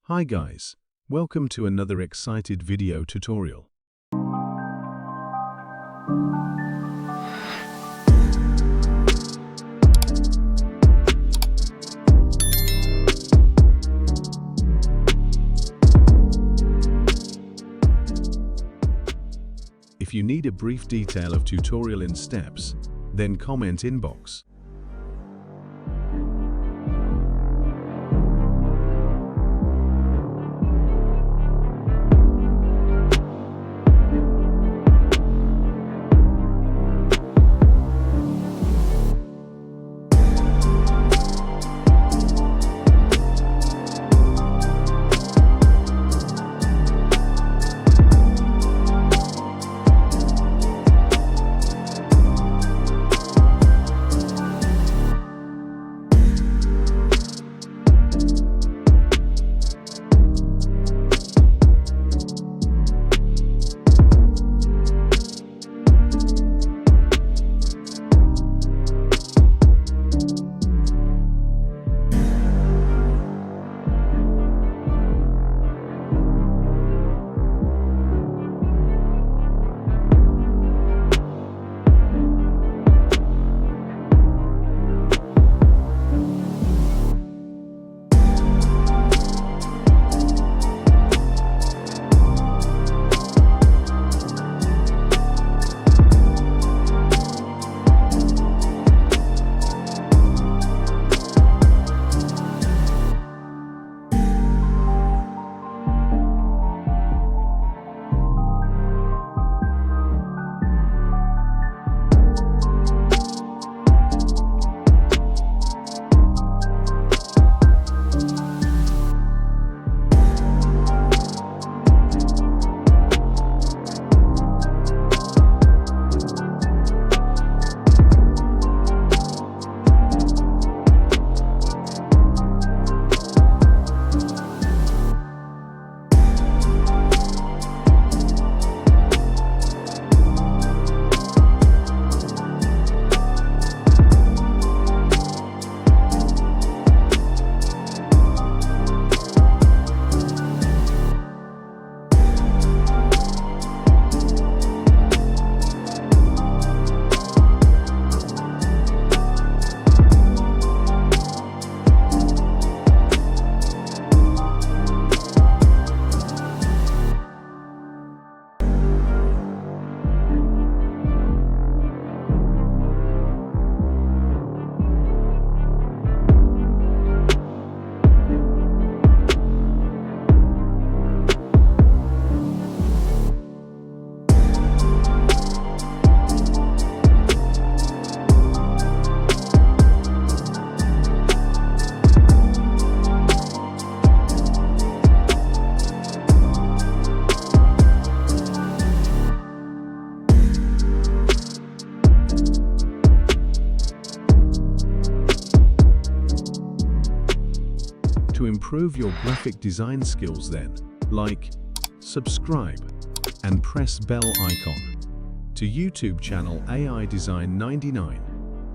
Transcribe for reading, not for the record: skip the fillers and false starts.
Hi guys, welcome to another excited video tutorial. If you need a brief detail of tutorial in steps, then comment inbox. To improve your graphic design skills then, like, subscribe, and press bell icon to YouTube channel AI Design 99.